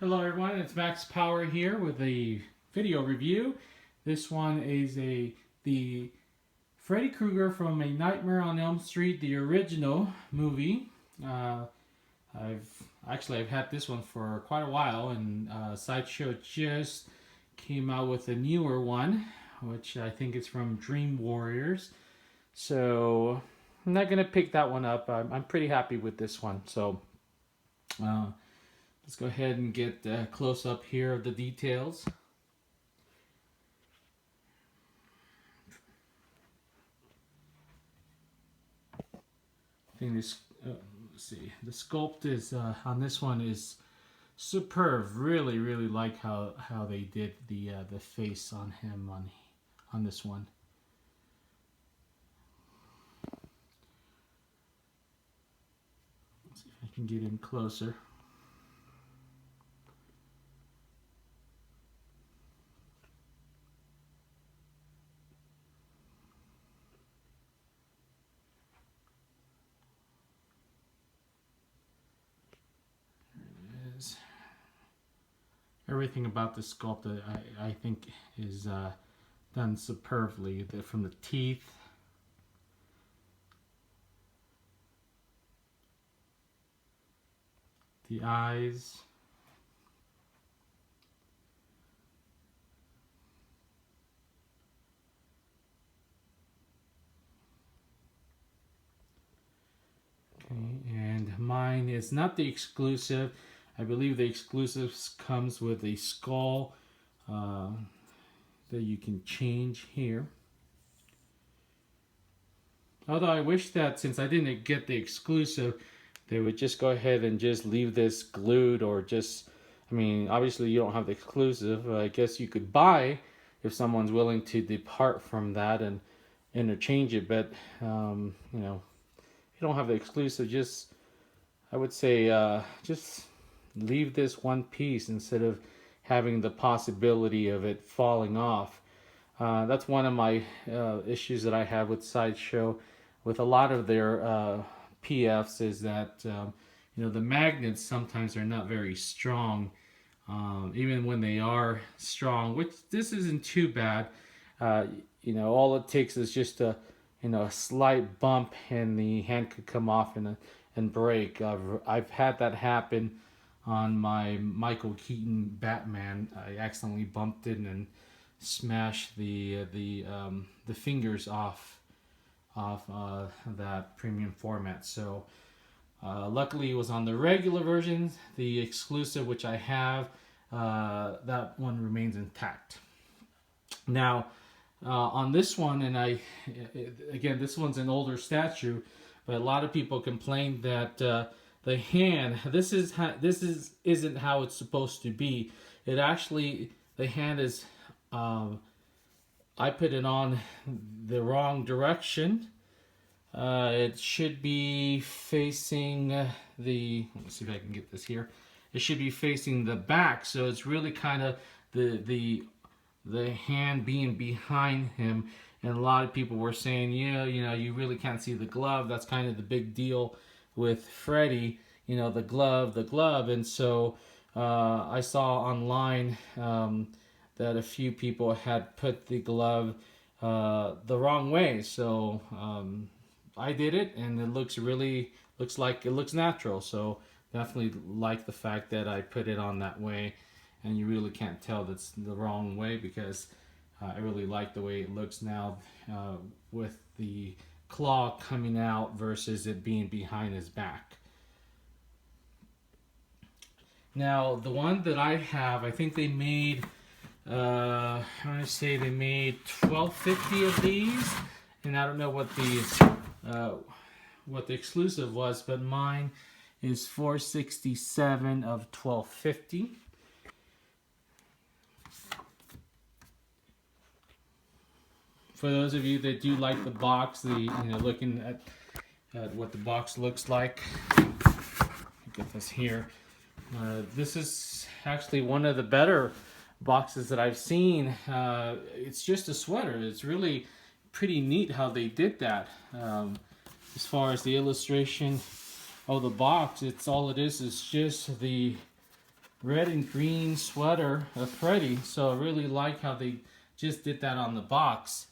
Hello everyone, it's Max Power here with a video review. This one is the Freddy Krueger from A Nightmare on Elm Street, the original movie. I've had this one for quite a while, and Sideshow just came out with a newer one, which I think is from Dream Warriors. So I'm not gonna pick that one up. I'm pretty happy with this one. So let's go ahead and get a close up here of the details. I think this, let's see, the sculpt is on this one is superb. Really like how they did the face on him on this one. Let's see if I can get in closer. Everything about the sculpt I think is done superbly. From the teeth, the eyes, okay, and mine is not the exclusive. I believe the exclusives comes with a skull that you can change here. Although I wish that since I didn't get the exclusive, they would just go ahead and just leave this glued, or just, I mean, obviously you don't have the exclusive. I guess you could buy if someone's willing to depart from that and interchange it, but you know, if you don't have the exclusive, just, I would say just leave this one piece instead of having the possibility of it falling off. That's one of my issues that I have with Sideshow, with a lot of their PFs, is that you know, the magnets sometimes are not very strong, even when they are strong, which this isn't too bad. You know, all it takes is just a, you know, a slight bump and the hand could come off and break. I've had that happen on my Michael Keaton Batman. I accidentally bumped it and smashed the fingers off that premium format. So luckily it was on the regular version. The exclusive, which I have, that one remains intact. Now on this one, and again, this one's an older statue, but a lot of people complained that the hand, isn't how it's supposed to be. It actually, the hand is, I put it on the wrong direction. It should be facing the, let me see if I can get this here. It should be facing the back, so it's really kind of the hand being behind him. And a lot of people were saying, yeah, you know, you really can't see the glove. That's kind of the big deal with Freddy, you know, the glove. And so I saw online that a few people had put the glove the wrong way. So I did it, and it looks like it looks natural. So definitely like the fact that I put it on that way, and you really can't tell that's the wrong way, because I really like the way it looks now with the claw coming out versus it being behind his back. Now the one that I have, I think they made, I want to say they made 1250 of these, and I don't know what the exclusive was, but mine is 467 of 1250. For those of you that do like the box, looking at what the box looks like, get this here. This is actually one of the better boxes that I've seen. It's just a sweater. It's really pretty neat how they did that. As far as the illustration of the box, all it is just the red and green sweater of Freddy. So I really like how they just did that on the box.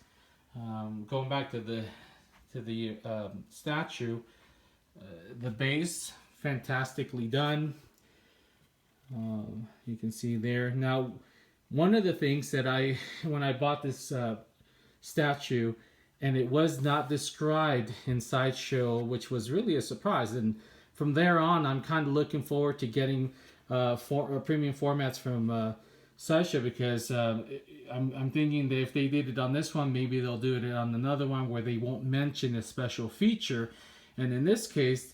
Going back to the statue, the base fantastically done. You can see there. Now, one of the things that when I bought this statue, and it was not described in Sideshow, which was really a surprise. And from there on, I'm kind of looking forward to getting premium formats from Sideshow, because I'm thinking that if they did it on this one, maybe they'll do it on another one where they won't mention a special feature. And in this case,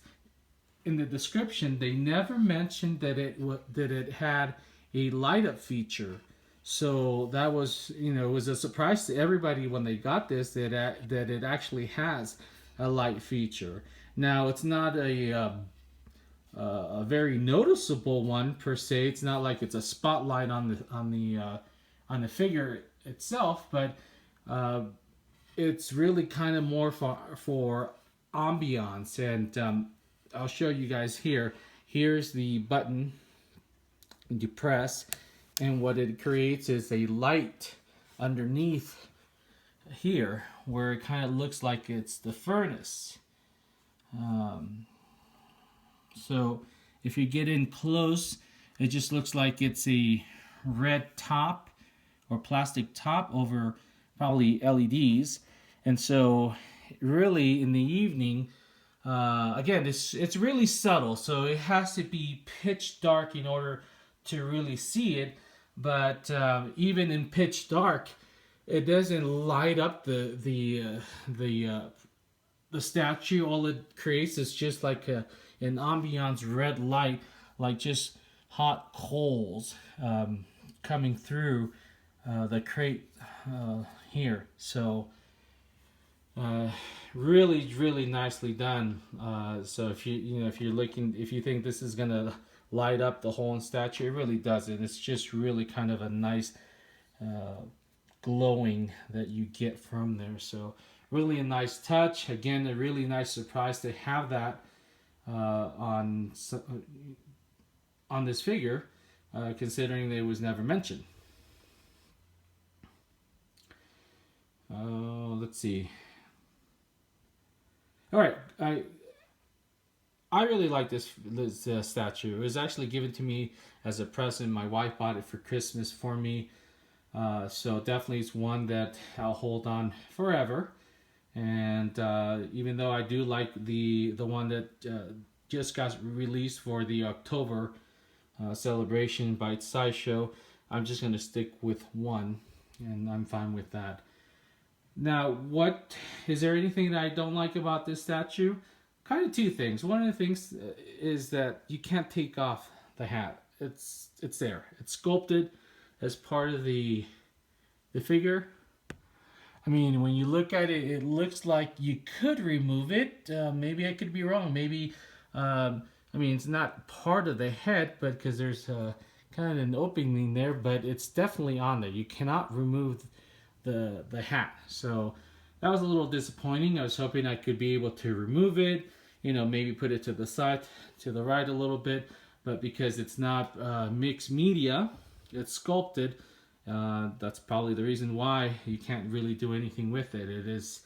in the description, they never mentioned that it had a light up feature. So that was, it was a surprise to everybody when they got this, that it actually has a light feature. Now, it's not a very noticeable one per se. It's not like it's a spotlight on the figure itself, but it's really kind of more for ambiance. And I'll show you guys here. Here's the button you press, and what it creates is a light underneath here where it kind of looks like it's the furnace. So if you get in close, it just looks like it's a red top or plastic top over probably LEDs. And so really in the evening, again, it's really subtle, so it has to be pitch dark in order to really see it. But even in pitch dark, it doesn't light up the statue. All it creates is just like an ambiance red light, like just hot coals coming through the crate here. So really nicely done. So if if you think this is gonna light up the whole statue, it really doesn't. It's just really kind of a nice glowing that you get from there. So really a nice touch. Again, a really nice surprise to have that on this figure, considering that it was never mentioned. Let's see. All right, I really like this statue. It was actually given to me as a present. My wife bought it for Christmas for me. So definitely it's one that I'll hold on forever. And even though I do like the one that just got released for the October celebration by Sideshow, I'm just going to stick with one, and I'm fine with that. Now, is there anything that I don't like about this statue? Kind of two things. One of the things is that you can't take off the hat. It's there. It's sculpted as part of the figure. I mean, when you look at it, it looks like you could remove it. Maybe I could be wrong. Maybe, I mean, it's not part of the head, but because there's kind of an opening there, but it's definitely on there. You cannot remove the hat. So that was a little disappointing. I was hoping I could be able to remove it, maybe put it to the side, to the right a little bit, but because it's not mixed media, it's sculpted, that's probably the reason why you can't really do anything with it. It is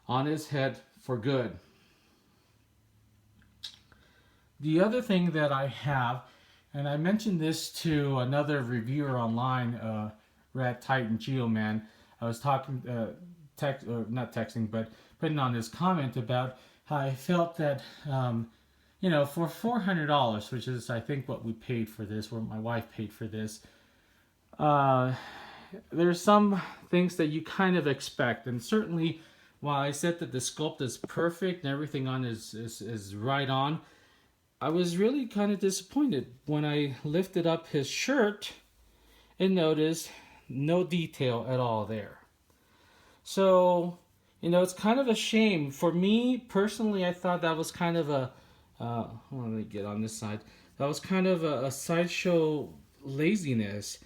on his head for good. The other thing that I have, and I mentioned this to another reviewer online, Rat Titan Geoman. I was talking, not texting, but putting on this comment about how I felt that, for $400, which is I think what we paid for this, what my wife paid for this, there's some things that you kind of expect. And certainly, while I said that the sculpt is perfect and everything on is right on, I was really kind of disappointed when I lifted up his shirt and noticed no detail at all there. So, it's kind of a shame. For me, personally, I thought that was kind of let me get on this side. That was kind of a Sideshow laziness.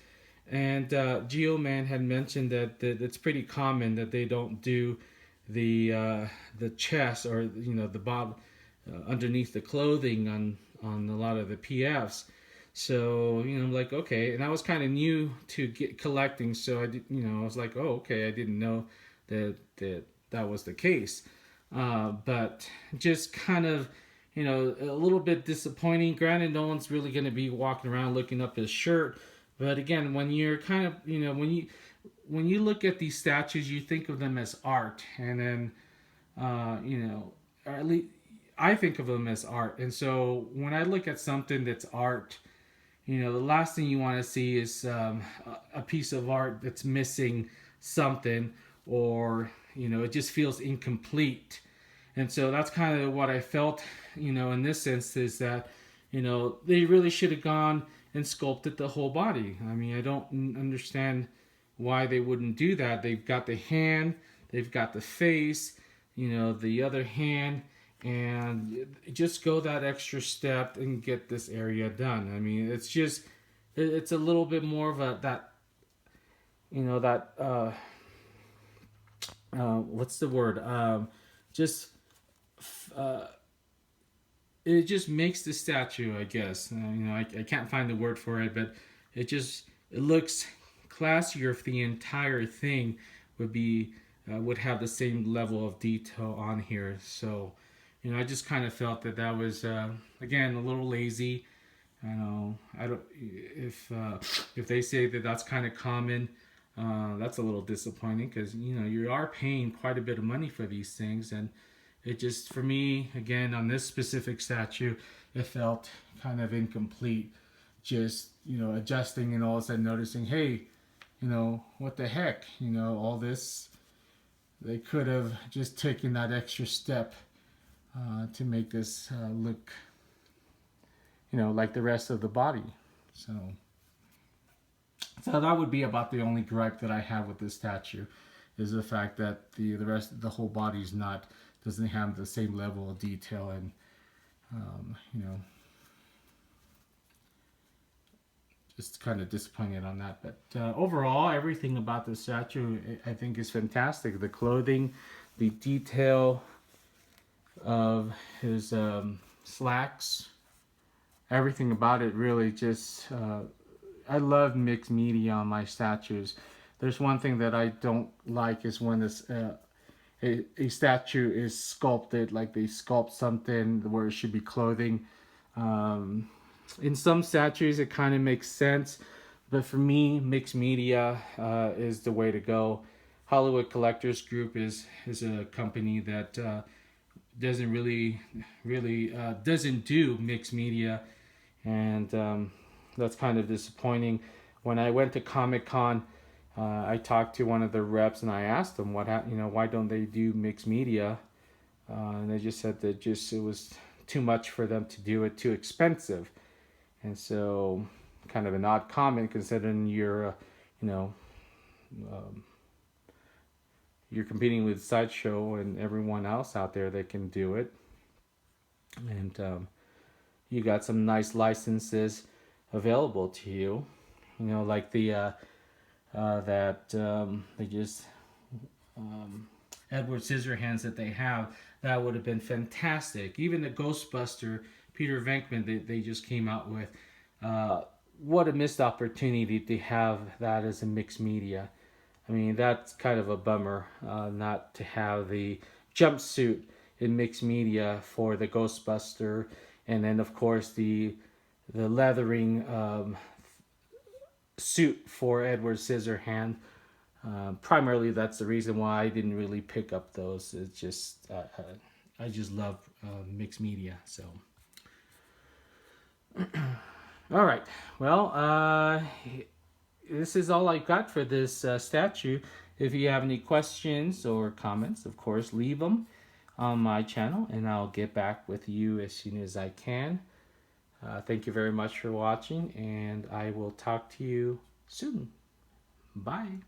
And Geoman had mentioned that it's pretty common that they don't do the chest or, the bob underneath the clothing on a lot of the PFs. So, you know, like, okay, and I was kind of new to get collecting, so I did, you know, I was like, oh, okay, I didn't know that was the case. But just kind of, you know, a little bit disappointing. Granted, no one's really going to be walking around looking up his shirt, but again, when you're kind of, you know, when you look at these statues, you think of them as art, and then, you know, or at least I think of them as art. And so when I look at something that's art, you know, the last thing you want to see is a piece of art that's missing something, or, you know, it just feels incomplete. And so that's kind of what I felt, you know, in this instance, that, you know, they really should have gone and sculpted the whole body. I mean, I don't understand why they wouldn't do that. They've got the hand, they've got the face, you know, the other hand, and just go that extra step and get this area done. I mean, it's just, it's a little bit more of a, that, you know, that, what's the word? Just, uh, it just makes the statue, I guess. You know, I can't find the word for it, but it looks classier if the entire thing would be, would have the same level of detail on here. So, you know, I just kind of felt that that was, again, a little lazy. I know, I don't, if they say that that's kind of common, that's a little disappointing, because, you know, you are paying quite a bit of money for these things. And it just, for me, again, on this specific statue, it felt kind of incomplete. Just, you know, adjusting and all of a sudden noticing, hey, you know, what the heck, you know, all this, they could have just taken that extra step to make this look, you know, like the rest of the body. So, so that would be about the only gripe that I have with this statue, is the fact that the rest of the whole body is not, doesn't have the same level of detail, and you know, just kind of disappointed on that. But overall, everything about the statue, I think, is fantastic. The clothing, the detail of his slacks, everything about it really just, I love mixed media on my statues. There's one thing that I don't like, is when this a statue is sculpted, like they sculpt something where it should be clothing. In some statues it kind of makes sense, but for me, mixed media is the way to go. Hollywood Collectors Group is a company that doesn't really doesn't do mixed media, and that's kind of disappointing. When I went to Comic-Con, I talked to one of the reps and I asked them you know, why don't they do mixed media, and they just said that just it was too much for them to do it, too expensive. And so, kind of an odd comment, considering you're, you know, um, you're competing with Sideshow and everyone else out there that can do it. And you got some nice licenses available to you. You know, like the they just Edward Scissorhands that they have, that would have been fantastic. Even the Ghostbuster Peter Venkman they just came out with, what a missed opportunity to have that as a mixed media. I mean, that's kind of a bummer, not to have the jumpsuit in mixed media for the Ghostbuster, and then of course the leathering suit for Edward Scissorhand. Primarily, that's the reason why I didn't really pick up those. It's just I just love mixed media. So, all right. Well, this is all I got for this statue. If you have any questions or comments, of course, leave them on my channel, and I'll get back with you as soon as I can. Thank you very much for watching, and I will talk to you soon. Bye.